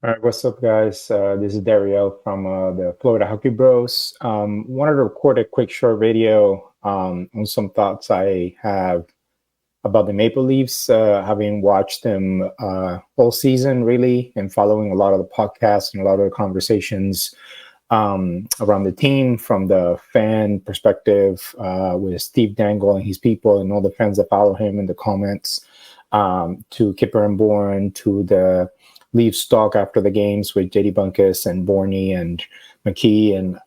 All right, what's up, guys? This is Dario from the Florida Hockey Bros. Wanted to record a quick short video on some thoughts I have about the Maple Leafs, having watched them all season, really, and following a lot of the podcasts and a lot of the conversations around the team from the fan perspective with Steve Dangle and his people and all the fans that follow him in the comments, to Kipper and Bourne, to the Leafs talk after the games with JD Bunkus and Borney and McKee. And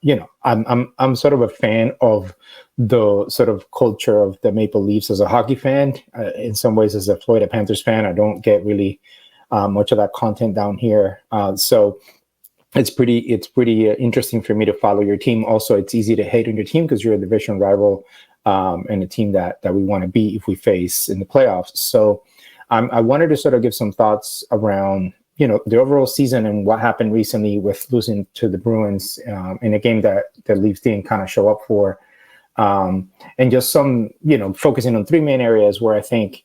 I'm sort of a fan of the sort of culture of the Maple Leafs as a hockey fan. In some ways, as a Florida Panthers fan, I don't get really much of that content down here. So it's pretty interesting for me to follow your team. Also, it's easy to hate on your team because you're a division rival and a team that we want to beat if we face in the playoffs. So I wanted to sort of give some thoughts around the overall season and what happened recently with losing to the Bruins in a game that the Leafs didn't kind of show up for. And just some, focusing on three main areas where I think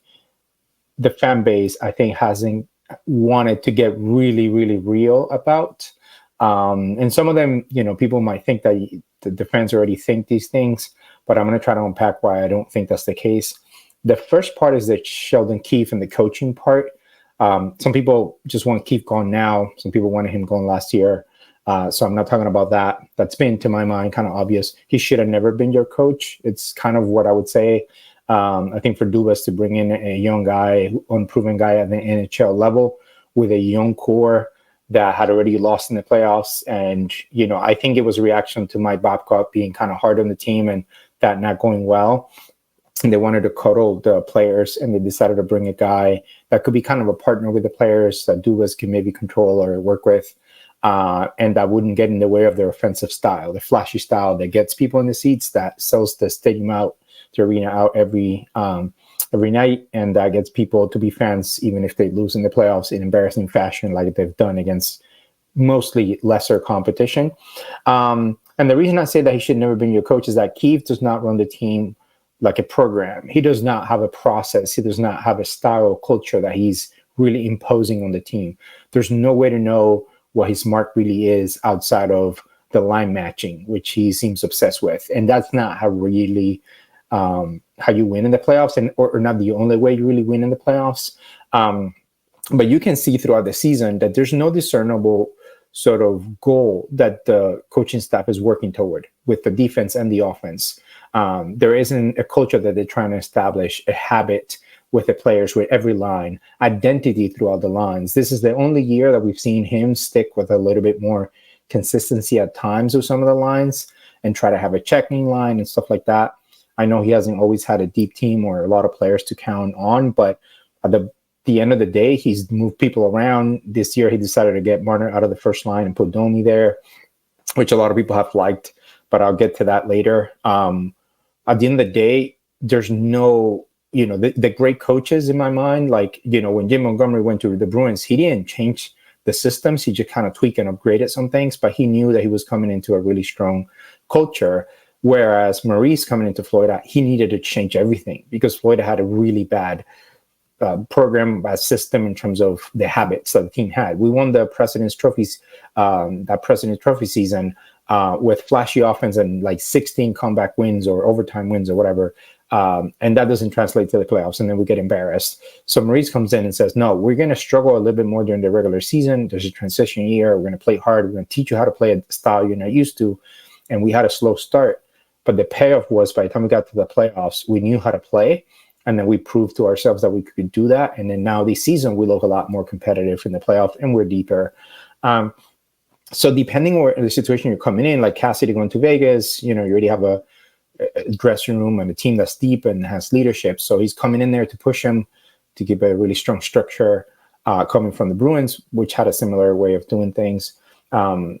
the fan base, hasn't wanted to get really, really real about. And some of them, people might think that the fans already think these things, but I'm going to try to unpack why I don't think that's the case. The first part is the Sheldon Keefe and the coaching part. Some people just want Keefe gone now. Some people wanted him gone last year. So I'm not talking about that. That's been, to my mind, kind of obvious. He should have never been your coach. It's kind of what I would say. I think for Dubas to bring in a young guy, unproven guy at the NHL level with a young core that had already lost in the playoffs. And, I think it was a reaction to Mike Babcock being kind of hard on the team and that not going well. And they wanted to cuddle the players, and they decided to bring a guy that could be kind of a partner with the players that Dubas can maybe control or work with, and that wouldn't get in the way of their offensive style, the flashy style that gets people in the seats, that sells the stadium out, the arena out every night, and that gets people to be fans even if they lose in the playoffs in embarrassing fashion like they've done against mostly lesser competition. And the reason I say that he should never been your coach is that Keefe does not run the team like a program. He does not have a process. He does not have a style or culture that he's really imposing on the team. There's no way to know what his mark really is outside of the line matching, which he seems obsessed with. And that's not how really how you win in the playoffs, and or not the only way you really win in the playoffs. But you can see throughout the season that there's no discernible sort of goal that the coaching staff is working toward with the defense and the offense. There isn't a culture that they're trying to establish, a habit with the players, with every line, identity throughout the lines. This is the only year that we've seen him stick with a little bit more consistency at times with some of the lines and try to have a checking line and stuff like that. I know he hasn't always had a deep team or a lot of players to count on, but at the end of the day, he's moved people around. This year, he decided to get Marner out of the first line and put Domi there, which a lot of people have liked, but I'll get to that later. At the end of the day, there's no, the great coaches in my mind, like, when Jim Montgomery went to the Bruins, he didn't change the systems. He just kind of tweaked and upgraded some things, but he knew that he was coming into a really strong culture. Whereas Maurice coming into Florida, he needed to change everything because Florida had a really bad program, system in terms of the habits that the team had. We won the President's Trophies, that President's Trophy season, with flashy offense and like 16 comeback wins or overtime wins or whatever. And that doesn't translate to the playoffs, and then we get embarrassed. So Maurice comes in and says, no, we're going to struggle a little bit more during the regular season. There's a transition year. We're going to play hard. We're going to teach you how to play a style you're not used to. And we had a slow start. But the payoff was by the time we got to the playoffs, we knew how to play. And then we proved to ourselves that we could do that. And then now this season, we look a lot more competitive in the playoff, and we're deeper. So depending on the situation you're coming in, like Cassidy going to Vegas, you already have a dressing room and a team that's deep and has leadership. So he's coming in there to push him to give a really strong structure, coming from the Bruins, which had a similar way of doing things.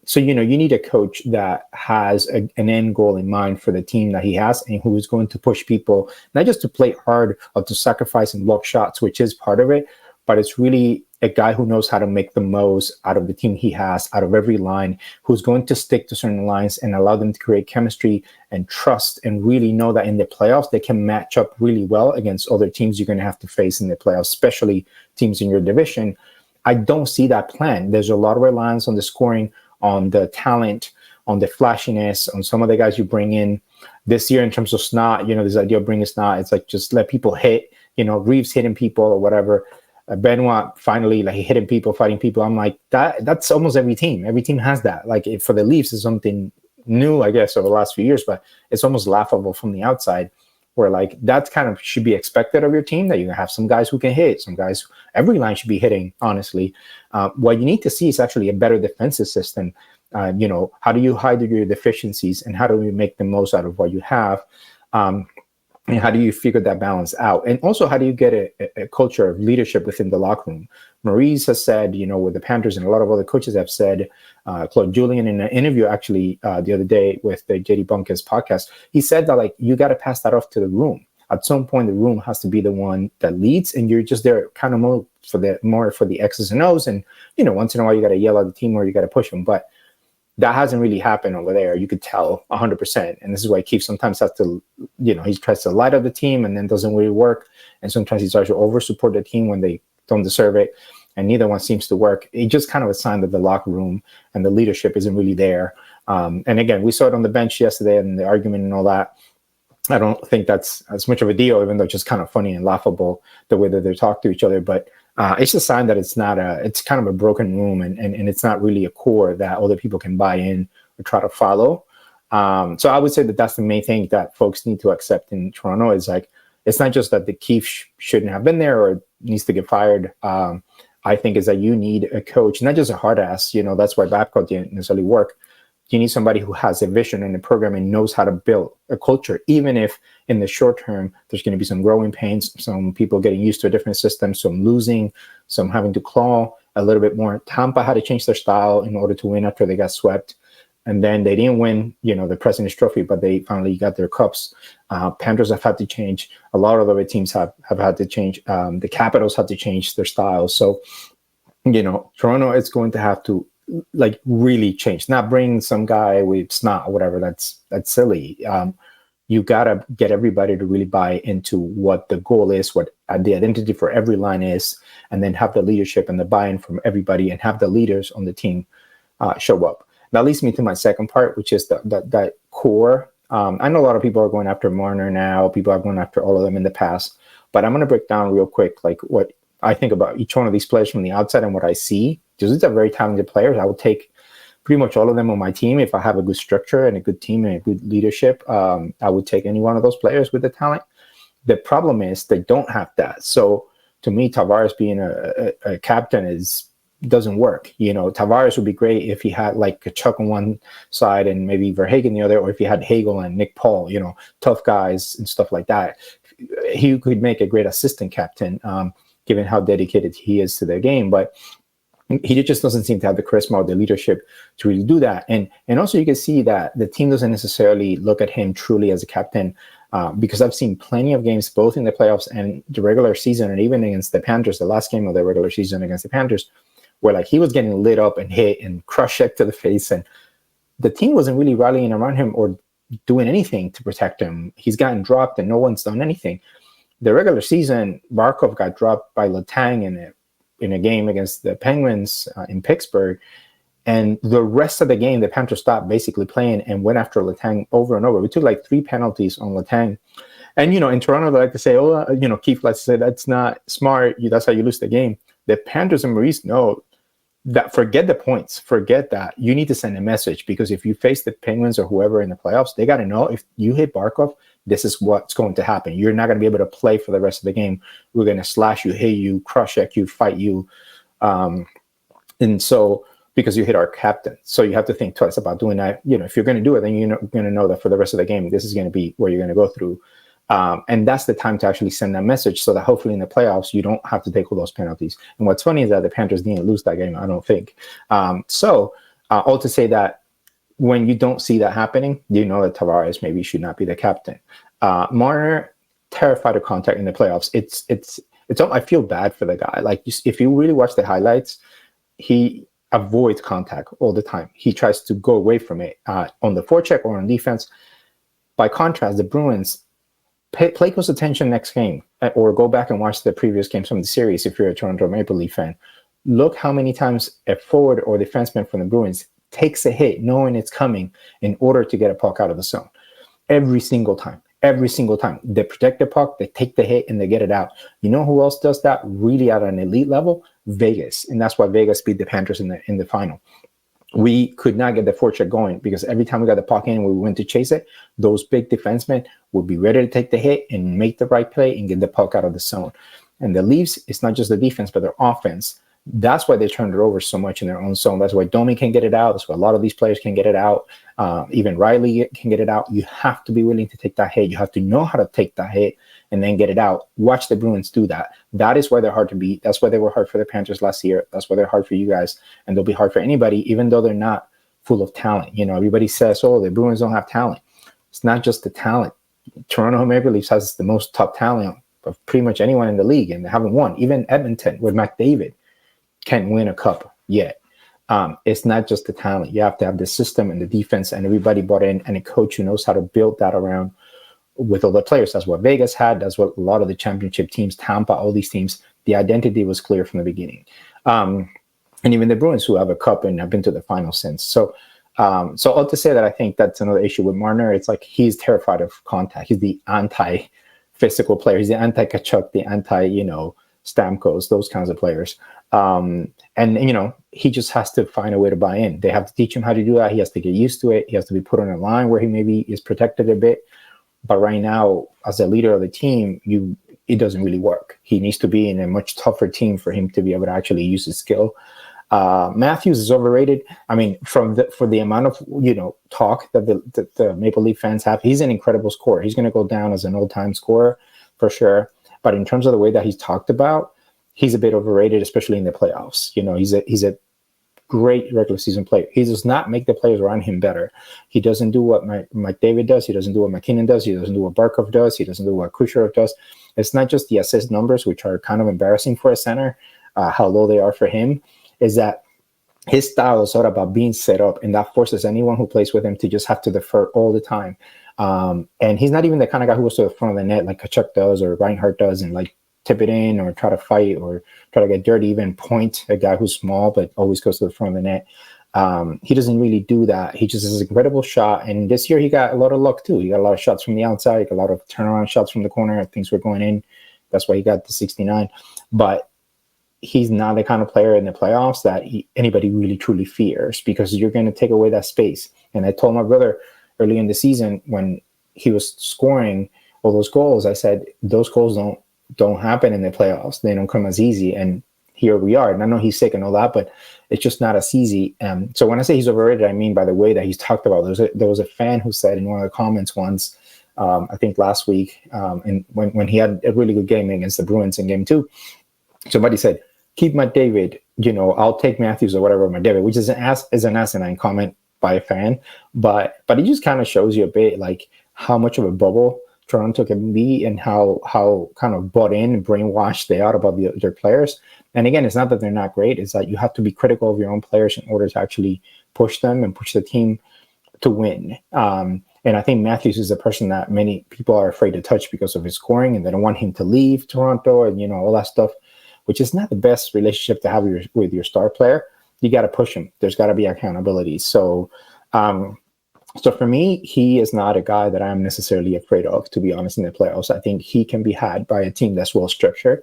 So, you need a coach that has an end goal in mind for the team that he has, and who is going to push people, not just to play hard or to sacrifice and block shots, which is part of it, but it's really a guy who knows how to make the most out of the team he has, out of every line, who's going to stick to certain lines and allow them to create chemistry and trust, and really know that in the playoffs, they can match up really well against other teams you're going to have to face in the playoffs, especially teams in your division. I don't see that plan. There's a lot of reliance on the scoring, on the talent, on the flashiness, on some of the guys you bring in this year in terms of snot. This idea of bringing snot, it's like just let people hit. Reeves hitting people or whatever. Benoit finally like hitting people, fighting people. I'm like that's almost every team. Every team has that. Like for the Leafs, is something new, I guess, over the last few years, but it's almost laughable from the outside. Where like that's kind of should be expected of your team, that you're gonna have some guys who can hit, some guys. Every line should be hitting. Honestly, what you need to see is actually a better defensive system. How do you hide your deficiencies, and how do we make the most out of what you have? And how do you figure that balance out? And also, how do you get a culture of leadership within the locker room? Maurice has said, with the Panthers, and a lot of other coaches have said, Claude Julien in an interview actually the other day with the JD Bunker's podcast, he said that like you got to pass that off to the room. At some point, the room has to be the one that leads, and you're just there kind of more for the X's and O's. And once in a while, you got to yell at the team or you got to push them, but that hasn't really happened over there. You could tell 100%. And this is why Keefe sometimes has to, he tries to light up the team and then doesn't really work. And sometimes he tries to over support the team when they don't deserve it. And neither one seems to work. It's just kind of a sign that the locker room and the leadership isn't really there. And again, we saw it on the bench yesterday and the argument and all that. I don't think that's as much of a deal, even though it's just kind of funny and laughable the way that they talk to each other. But it's a sign that it's kind of a broken room, and it's not really a core that other people can buy in or try to follow. So I would say that that's the main thing that folks need to accept in Toronto is like, it's not just that the Keefe shouldn't have been there or needs to get fired. I think is that you need a coach, not just a hard ass, that's why Babcock didn't necessarily work. You need somebody who has a vision in the program and knows how to build a culture, even if in the short term, there's going to be some growing pains, some people getting used to a different system, some losing, some having to claw a little bit more. Tampa had to change their style in order to win after they got swept. And then they didn't win, the President's Trophy, but they finally got their cups. Panthers have had to change. A lot of other teams have had to change. The Capitals had to change their style. So, Toronto is going to have to like really change, not bring some guy with snot or whatever. That's silly. You gotta get everybody to really buy into what the goal is, what the identity for every line is, and then have the leadership and the buy-in from everybody, and have the leaders on the team show up. That leads me to my second part, which is that core. I know a lot of people are going after Marner now. People are going after all of them in the past, but I'm going to break down real quick like what I think about each one of these players from the outside and what I see. Because these are very talented players. I would take pretty much all of them on my team if I have a good structure and a good team and a good leadership. I would take any one of those players with the talent. The problem is they don't have that. So to me, Tavares being a captain doesn't work. Tavares would be great if he had like a Chuck on one side and maybe Verhagen the other, or if he had Hagel and Nick Paul, tough guys and stuff like that. He could make a great assistant captain, given how dedicated he is to the game. But he just doesn't seem to have the charisma or the leadership to really do that. And also you can see that the team doesn't necessarily look at him truly as a captain, because I've seen plenty of games, both in the playoffs and the regular season, and even against the Panthers, the last game of the regular season against the Panthers, where like he was getting lit up and hit and crush check to the face, and the team wasn't really rallying around him or doing anything to protect him. He's gotten dropped and no one's done anything. The regular season, Barkov got dropped by Letang in a game against the Penguins in Pittsburgh. And the rest of the game, the Panthers stopped basically playing and went after Letang over and over. We took like 3 penalties on Letang. And, in Toronto, they like to say, Keefe likes to say, that's not smart. That's how you lose the game. The Panthers and Maurice know that forget the points. Forget that. You need to send a message, because if you face the Penguins or whoever in the playoffs, they got to know if you hit Barkov, this is what's going to happen. You're not going to be able to play for the rest of the game. We're going to slash you, hit you, crush check you, fight you. And so, because you hit our captain. So you have to think twice about doing that. If you're going to do it, then you're going to know that for the rest of the game, this is going to be where you're going to go through. And that's the time to actually send that message, so that hopefully in the playoffs, you don't have to take all those penalties. And what's funny is that the Panthers didn't lose that game, I don't think. So all to say that when you don't see that happening, you know that Tavares maybe should not be the captain. Marner, terrified of contact in the playoffs. It's I feel bad for the guy. Like, if you really watch the highlights, he avoids contact all the time. He tries to go away from it on the forecheck or on defense. By contrast, the Bruins, play close attention next game, or go back and watch the previous games from the series if you're a Toronto Maple Leaf fan. Look how many times a forward or defenseman from the Bruins takes a hit knowing it's coming in order to get a puck out of the zone. Every single time. Every single time. They protect the puck, they take the hit, and they get it out. You know who else does that really at an elite level? Vegas. And that's why Vegas beat the Panthers in the final. We could not get the forecheck going because every time we got the puck in and we went to chase it, those big defensemen would be ready to take the hit and make the right play and get the puck out of the zone. And the Leafs, it's not just the defense, but their offense. That's why they turned it over so much in their own zone. That's why Domi can get it out. That's why a lot of these players can get it out. Even Riley can get it out. You have to be willing to take that hit. You have to know how to take that hit and then get it out. Watch the Bruins do that. That is why they're hard to beat. That's why they were hard for the Panthers last year. That's why they're hard for you guys. And they'll be hard for anybody, even though they're not full of talent. You know, everybody says, oh, the Bruins don't have talent. It's not just the talent. Toronto Maple Leafs has the most top talent of pretty much anyone in the league, and they haven't won. Even Edmonton with McDavid can't win a cup yet. It's not just the talent. You have to have the system and the defense, and everybody bought in, and a coach who knows how to build that around with all the players. That's what Vegas had. That's what a lot of the championship teams, Tampa, all these teams, the identity was clear from the beginning. And even the Bruins, who have a cup and have been to the final since. So all to say that I think that's another issue with Marner. It's like he's terrified of contact. He's the anti-physical player. He's the anti-Kachuk, the anti-Stamkos, those kinds of players. And he just has to find a way to buy in. They have to teach him how to do that. He has to get used to it. He has to be put on a line where he maybe is protected a bit. But right now, as a leader of the team, it doesn't really work. He needs to be in a much tougher team for him to be able to actually use his skill. Matthews is overrated. I mean, for the amount of talk that the Maple Leaf fans have, he's an incredible scorer. He's going to go down as an old-time scorer for sure. But in terms of the way that he's talked about, he's a bit overrated, especially in the playoffs. He's a great regular season player. He does not make the players around him better. He doesn't do what McDavid does. He doesn't do what McKinnon does. He doesn't do what Barkov does. He doesn't do what Kucherov does. It's not just the assist numbers, which are kind of embarrassing for a center, how low they are for him. Is that his style is all about being set up, and that forces anyone who plays with him to just have to defer all the time. And he's not even the kind of guy who goes to the front of the net like Kachuk does or Reinhardt does and like tip it in or try to fight or try to get dirty, even point a guy who's small but always goes to the front of the net. He doesn't really do that. He just has an incredible shot. And this year he got a lot of luck too. He got a lot of shots from the outside, he got a lot of turnaround shots from the corner. Things were going in. That's why he got the 69. But he's not the kind of player in the playoffs that anybody really truly fears, because you're going to take away that space. And I told my brother early in the season when he was scoring all those goals, I said, those goals don't happen in the playoffs. They don't come as easy. And here we are. And I know he's sick and all that, but it's just not as easy. So when I say he's overrated, I mean by the way that he's talked about. There was a fan who said in one of the comments once, I think last week, and when he had a really good game against the Bruins in game 2, somebody said, keep McDavid, I'll take Matthews or whatever McDavid, which is an asinine comment by a fan, but it just kind of shows you a bit like how much of a bubble Toronto can be and how kind of bought in and brainwashed they are about their players. And again, it's not that they're not great, it's that you have to be critical of your own players in order to actually push them and push the team to win. And I think Matthews is a person that many people are afraid to touch because of his scoring, and they don't want him to leave Toronto and all that stuff, which is not the best relationship to have with your star player. You got to push him. There's got to be accountability. So for me, he is not a guy that I'm necessarily afraid of, to be honest, in the playoffs. I think he can be had by a team that's well structured.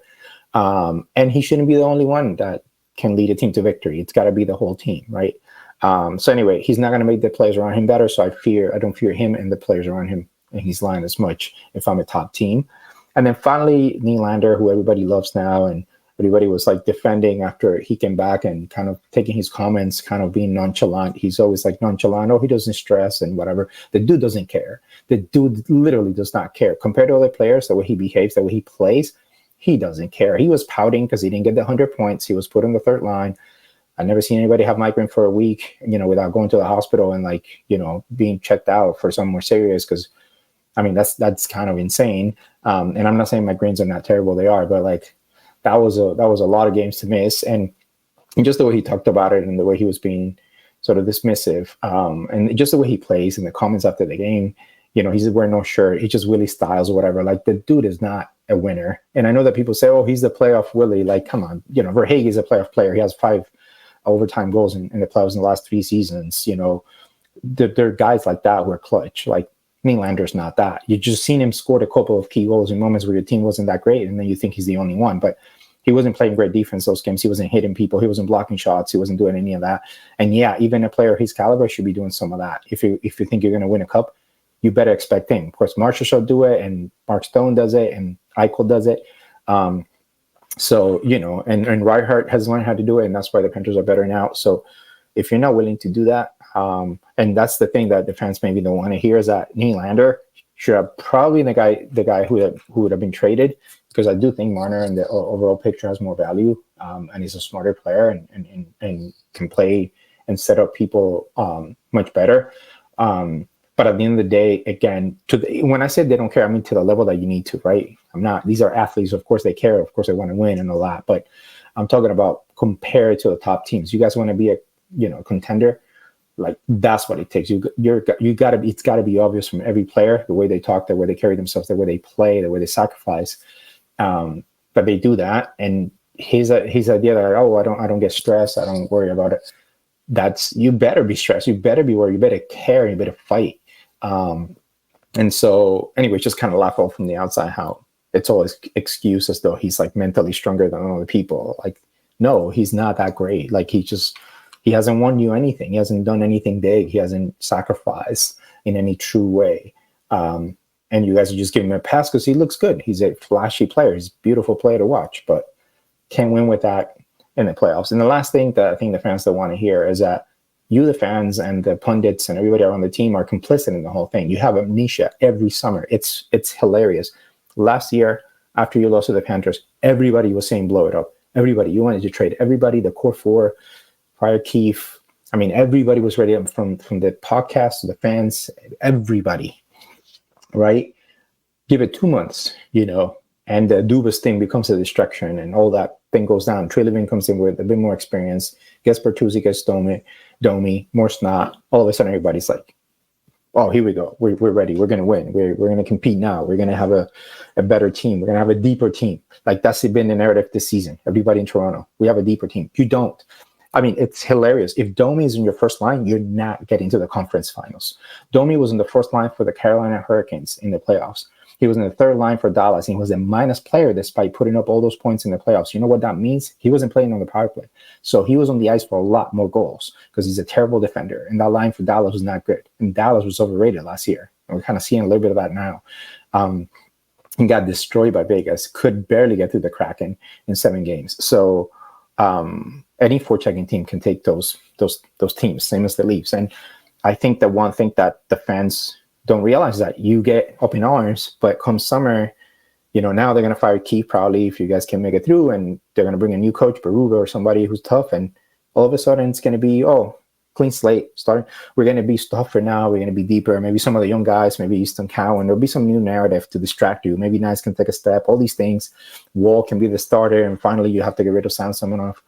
And he shouldn't be the only one that can lead a team to victory. It's got to be the whole team, right? So anyway, he's not going to make the players around him better. So I don't fear him and the players around him and his line as much if I'm a top team. And then finally, Nylander, who everybody loves now, and everybody was like defending after he came back and kind of taking his comments, kind of being nonchalant. He's always like nonchalant. Oh, he doesn't stress and whatever. The dude doesn't care. The dude literally does not care. Compared to other players, the way he behaves, the way he plays, he doesn't care. He was pouting because he didn't get the 100 points. He was put on the third line. I've never seen anybody have migraine for a week, without going to the hospital and being checked out for something more serious. Because, I mean, that's kind of insane. And I'm not saying migraines are not terrible. They are, but that was a lot of games to miss, and just the way he talked about it and the way he was being sort of dismissive, and just the way he plays and the comments after the game, he's wearing no shirt, he just Willie Styles or whatever. Like, the dude is not a winner. And I know that people say, oh, he's the playoff Willie. Like, come on, Verhaeghe is a playoff player. He has 5 overtime goals in the playoffs in the last 3 seasons. There are guys like that who are clutch. Like, Nylander's not that. You just seen him score a couple of key goals in moments where your team wasn't that great, and then you think he's the only one. But he wasn't playing great defense those games. He wasn't hitting people. He wasn't blocking shots. He wasn't doing any of that. And yeah, even a player his caliber should be doing some of that. If you think you're going to win a cup, you better expect him. Of course, Marshall should do it, and Mark Stone does it, and Eichel does it. So, and Reinhardt has learned how to do it, and that's why the Panthers are better now. So if you're not willing to do that, and that's the thing that the fans maybe don't want to hear, is that Nylander should have probably the guy who would have been traded, because I do think Marner in the overall picture has more value, and he's a smarter player and can play and set up people much better. But at the end of the day, again, when I say they don't care, I mean to the level that you need to, right? These are athletes. Of course they care. Of course they want to win and all that. But I'm talking about compared to the top teams. You guys want to be a contender? Like, that's what it takes. It's gotta be obvious from every player, the way they talk, the way they carry themselves, the way they play, the way they sacrifice. But they do that. And his idea that, oh, I don't get stressed, I don't worry about it. That's, you better be stressed, you better be worried, you better care, you better fight. And so anyway, just kind of laugh off from the outside how it's always excuse as though he's like mentally stronger than other people. Like, no, he's not that great. Like, he hasn't won you anything. He hasn't done anything big. He hasn't sacrificed in any true way. And you guys are just giving him a pass because he looks good. He's a flashy player. He's a beautiful player to watch, but can't win with that in the playoffs. And the last thing that I think the fans don't want to hear is that you, the fans, and the pundits and everybody around the team are complicit in the whole thing. You have amnesia every summer. It's hilarious. Last year, after you lost to the Panthers, everybody was saying blow it up. Everybody. You wanted to trade everybody, the core four, Prior Keefe. I mean, everybody was ready, from the podcast to the fans, everybody, right? Give it 2 months, and the Dubas thing becomes a distraction, and all that thing goes down. Treliving comes in with a bit more experience, gets Bertuzzi, gets Domi, more snot. All of a sudden, everybody's like, oh, here we go. We're ready. We're going to win. We're going to compete now. We're going to have a better team. We're going to have a deeper team. Like, that's been the narrative this season. Everybody in Toronto, we have a deeper team. You don't. I mean, it's hilarious. If Domi is in your first line, you're not getting to the conference finals. Domi was in the first line for the Carolina Hurricanes in the playoffs. He was in the third line for Dallas, and he was a minus player despite putting up all those points in the playoffs. You know what that means? He wasn't playing on the power play. So he was on the ice for a lot more goals because he's a terrible defender. And that line for Dallas was not good. And Dallas was overrated last year. And we're kind of seeing a little bit of that now. He got destroyed by Vegas, could barely get through the Kraken in 7 games. So any forechecking team can take those teams, same as the Leafs. And I think that one thing that the fans don't realize that you get up in arms, but come summer, now they're going to fire Keefe probably if you guys can make it through, and they're going to bring a new coach, Berube or somebody who's tough, and all of a sudden it's going to be, clean slate, starting. We're going to be tougher now. We're going to be deeper. Maybe some of the young guys, maybe Easton Cowan, there'll be some new narrative to distract you. Maybe Nice can take a step, all these things. Wall can be the starter, and finally you have to get rid of Samsonov.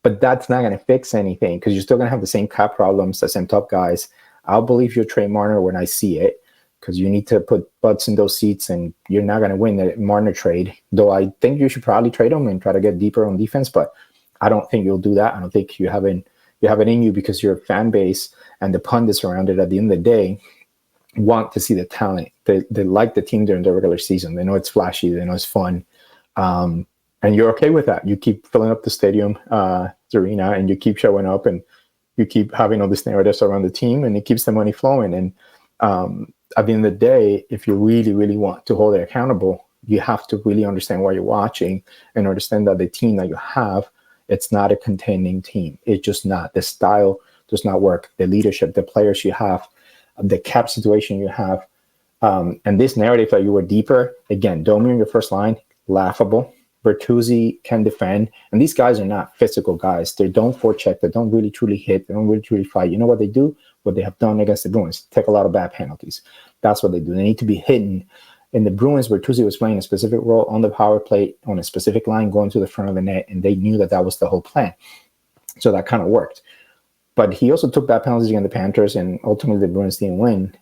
But that's not going to fix anything because you're still going to have the same cap problems, the same top guys. I'll believe you'll trade Marner when I see it because you need to put butts in those seats, and you're not going to win the Marner trade. Though I think you should probably trade him and try to get deeper on defense, but I don't think you'll do that. I don't think you have it in you because your fan base and the pundits around it at the end of the day want to see the talent. They like the team during the regular season. They know it's flashy. They know it's fun. And you're okay with that. You keep filling up the stadium, the arena, and you keep showing up, and you keep having all these narratives around the team, and it keeps the money flowing. And at the end of the day, if you really, really want to hold it accountable, you have to really understand what you're watching and understand that the team that you have, it's not a contending team. It's just not. The style does not work. The leadership, the players you have, the cap situation you have, and this narrative that you were deeper, again, Domi in your first line, laughable. Bertuzzi can defend, and these guys are not physical guys. They don't forecheck. They don't really truly hit. They don't really truly fight. You know what they do? What they have done against the Bruins, take a lot of bad penalties. That's what they do. They need to be hidden. In the Bruins, Bertuzzi was playing a specific role on the power play, on a specific line, going to the front of the net, and they knew that was the whole plan. So that kind of worked. But he also took bad penalties against the Panthers, and ultimately the Bruins didn't win.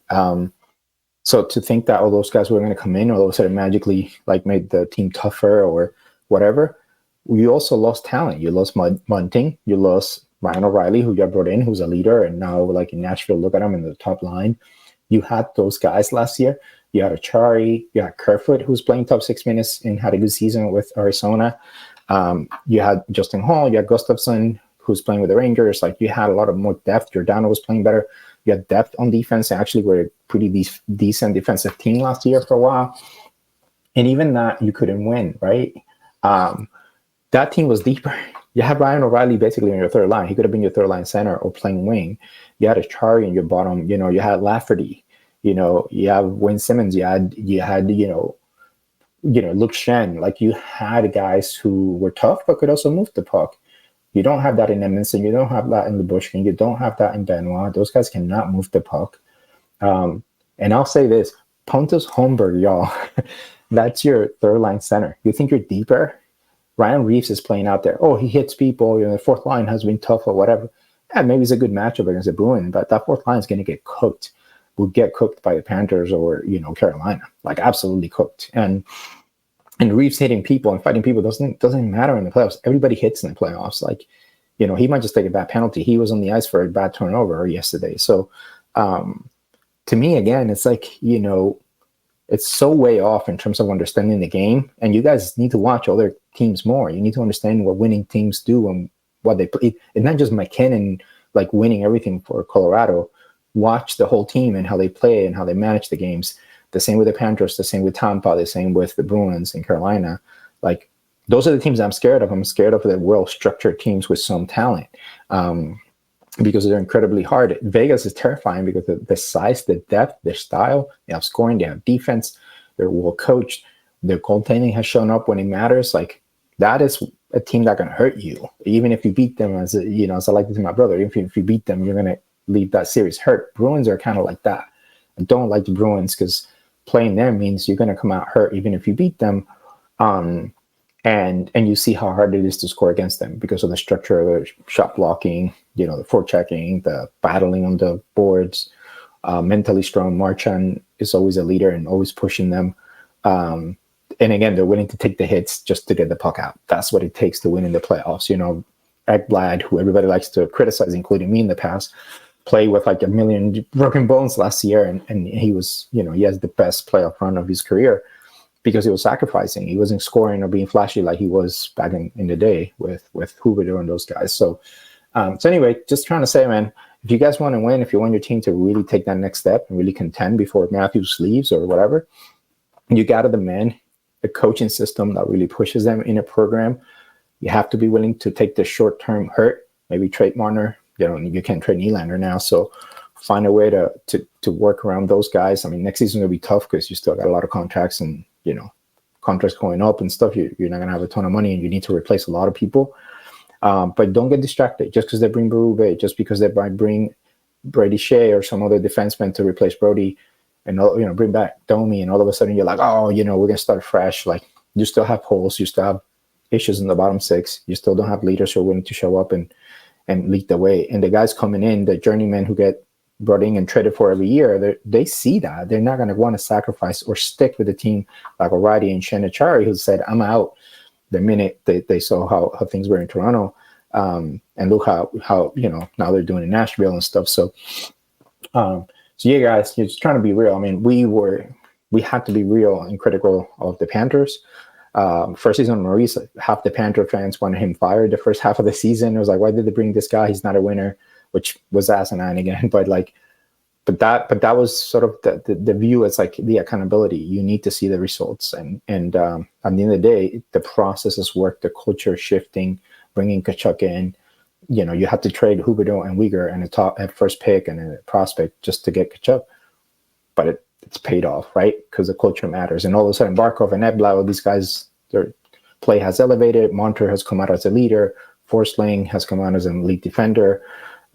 So to think that all those guys were going to come in, all of a sudden magically like made the team tougher or whatever, you also lost talent. You lost Bunting, you lost Ryan O'Reilly, who you brought in, who's a leader, and now like in Nashville, look at him in the top line. You had those guys last year. You had Achari, you had Kerfoot, who's playing top 6 minutes and had a good season with Arizona. You had Justin Hall, you had Gustafsson, who's playing with the Rangers. Like you had a lot of more depth. Giordano was playing better. You had depth on defense. They actually were a pretty decent defensive team last year for a while. And even that, you couldn't win, right? That team was deeper. You had Ryan O'Reilly basically on your third line. He could have been your third line center or playing wing. You had Achari in your bottom. You know, you had Lafferty. You know, you have Wayne Simmons. You had Luke Shen. Like you had guys who were tough but could also move the puck. You don't have that in Edmondson. You don't have that in Lyubushkin. You don't have that in Benoit. Those guys cannot move the puck. And I'll say this, Pontus Holmberg, y'all, that's your third line center. You think you're deeper? Ryan Reeves is playing out there. Oh, he hits people. You know, the fourth line has been tough or whatever. Yeah, maybe it's a good matchup against the Bruins, but that fourth line is going to get cooked. Will get cooked by the Panthers or, Carolina. Like absolutely cooked. And Reeves hitting people and fighting people doesn't matter in the playoffs. Everybody hits in the playoffs. Like, he might just take a bad penalty. He was on the ice for a bad turnover yesterday. So to me, again, it's like, it's so way off in terms of understanding the game. And you guys need to watch other teams more. You need to understand what winning teams do and what they play. It's not just McKinnon like winning everything for Colorado. Watch the whole team and how they play and how they manage the games. The same with the Panthers, the same with Tampa, the same with the Bruins and Carolina. Like, those are the teams I'm scared of. I'm scared of the well-structured teams with some talent because they're incredibly hard. Vegas is terrifying because of the size, the depth, their style. They have scoring, they have defense, they're well-coached. Their goaltending has shown up when it matters. Like, that is a team that can hurt you. Even if you beat them, as I like to my brother, if you beat them, you're going to leave that series hurt. Bruins are kind of like that. I don't like the Bruins because playing them means you're going to come out hurt even if you beat them. And you see how hard it is to score against them because of the structure of the shot blocking, the forechecking, the battling on the boards, mentally strong. Marchand is always a leader and always pushing them. And again, they're willing to take the hits just to get the puck out. That's what it takes to win in the playoffs. Ekblad, who everybody likes to criticize, including me in the past, played with like a million broken bones last year, and he was, he has the best playoff run of his career because he was sacrificing. He wasn't scoring or being flashy like he was back in the day with Huberdeau and those guys. So anyway, just trying to say, man, if you guys want to win, if you want your team to really take that next step and really contend before Matthews leaves or whatever, you got to demand a coaching system that really pushes them in a program. You have to be willing to take the short-term hurt, maybe trade Marner. You can't trade Nylander now, so find a way to work around those guys. I mean, next season will be tough because you still got a lot of contracts and, contracts going up and stuff. You're not going to have a ton of money and you need to replace a lot of people. But don't get distracted just because they bring Berube, just because they might bring Brady Shea or some other defenseman to replace Brody and, bring back Domi, and all of a sudden you're like, oh, we're going to start fresh. Like, you still have holes. You still have issues in the bottom six. You still don't have leaders who are willing to show up and lead the way. And the guys coming in, the journeymen who get brought in and traded for every year, they see that. They're not going to want to sacrifice or stick with a team like O'Reilly and Shenachari, who said, I'm out the minute they saw how things were in Toronto. And look how now they're doing in Nashville and stuff. So yeah, guys, you're just trying to be real. I mean, we had to be real and critical of the Panthers. First season, Maurice, half the Panther fans wanted him fired the first half of the season. It was like, why did they bring this guy? He's not a winner, which was asinine again. But that was sort of the view. It's like the accountability. You need to see the results, and at the end of the day, the process is work. The culture shifting, bringing Tkachuk in. You have to trade Huberdeau and Weegar and a first pick and a prospect just to get Tkachuk, but it's paid off, right? Because the culture matters. And all of a sudden, Barkov and Ekblad, all these guys, their play has elevated. Montour has come out as a leader. Forsling has come out as an elite defender.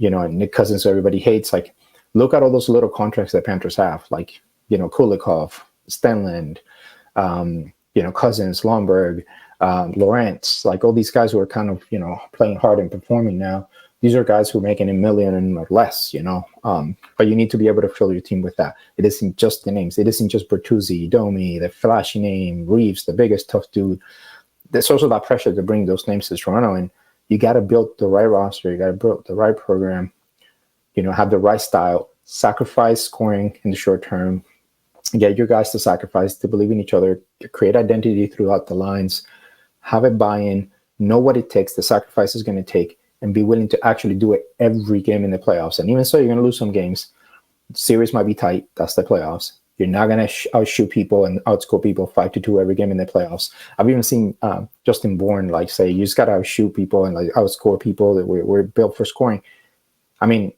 And Nick Cousins, everybody hates. Like, look at all those little contracts that Panthers have. Like, Kulikov, Stenland, Cousins, Lomberg, Lawrence. Like, all these guys who are kind of, playing hard and performing now. these are guys who are making $1 million or less, but you need to be able to fill your team with that. It isn't just the names. It isn't just Bertuzzi, Domi, the flashy name, Reeves, the biggest tough dude. There's also that pressure to bring those names to Toronto, and you got to build the right roster. You got to build the right program, have the right style, sacrifice scoring in the short term, get your guys to sacrifice, to believe in each other, create identity throughout the lines, have a buy-in, know what it takes, the sacrifice is going to take, and be willing to actually do it every game in the playoffs. And even so, you're going to lose some games. The series might be tight. That's the playoffs. You're not going to outshoot people and outscore people 5-2 every game in the playoffs. I've even seen Justin Bourne say, you just got to outshoot people and outscore people. That we're built for scoring. I mean,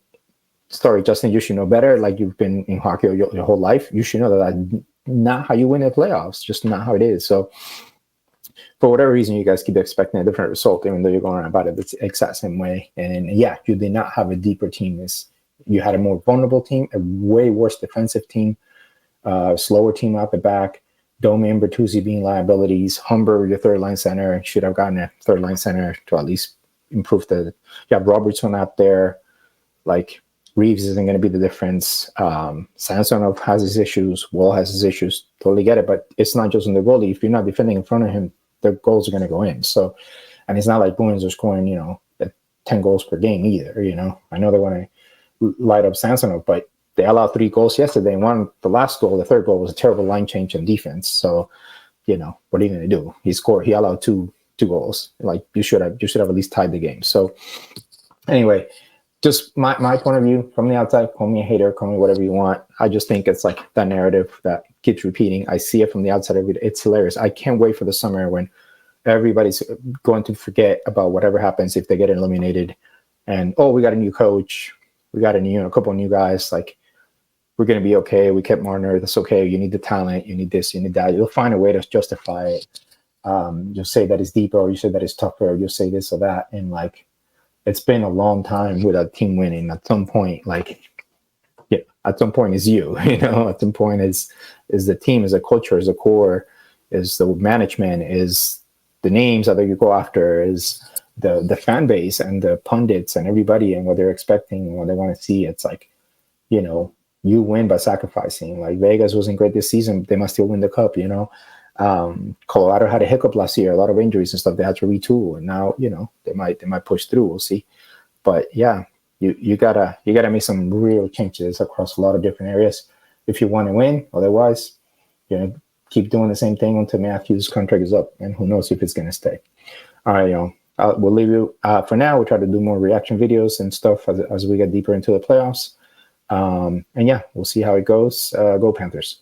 sorry, Justin, you should know better. You've been in hockey your whole life. You should know that that's not how you win the playoffs. Just not how it is. So for whatever reason, you guys keep expecting a different result, even though you're going about it the exact same way. And yeah, you did not have a deeper team. You had a more vulnerable team, a way worse defensive team, slower team out the back, Domi and Bertuzzi being liabilities, Humber, your third line center, should have gotten a third line center to at least improve you have Robertson out there, Reeves isn't going to be the difference. Samsonov has his issues. Wall has his issues. Totally get it. But it's not just on the goalie. If you're not defending in front of him, the goals are going to go in. So, and it's not like Bruins are scoring, 10 goals per game either. I know they want to light up Samsonov, but they allowed 3 goals yesterday. And the last goal, the third goal, was a terrible line change in defense. So, what are you going to do? He allowed two goals. You should have at least tied the game. So anyway, just my point of view from the outside, call me a hater, call me whatever you want. I just think it's that narrative that keeps repeating. I see it from the outside of it. It's hilarious. I can't wait for the summer when everybody's going to forget about whatever happens if they get eliminated. And, we got a new coach. We got a couple of new guys. We're going to be okay. We kept Marner. That's okay. You need the talent. You need this. You need that. You'll find a way to justify it. You'll say that it's deeper, or you say that it's tougher, or you'll say this or that. And it's been a long time without team winning. At some point, at some point is you, at some point is the team, is a culture, is a core, is the management, is the names that you go after, is the fan base and the pundits and everybody and what they're expecting and what they want to see. It's you win by sacrificing. Vegas wasn't great this season. They must still win the cup, Colorado had a hiccup last year, a lot of injuries and stuff. They had to retool, and now they might push through. We'll see, but yeah, you gotta make some real changes across a lot of different areas if you want to win. Otherwise, keep doing the same thing until Matthews' contract is up, and who knows if it's gonna stay. All right, y'all. We'll leave you for now. We'll try to do more reaction videos and stuff as we get deeper into the playoffs. And yeah, we'll see how it goes. Go Panthers.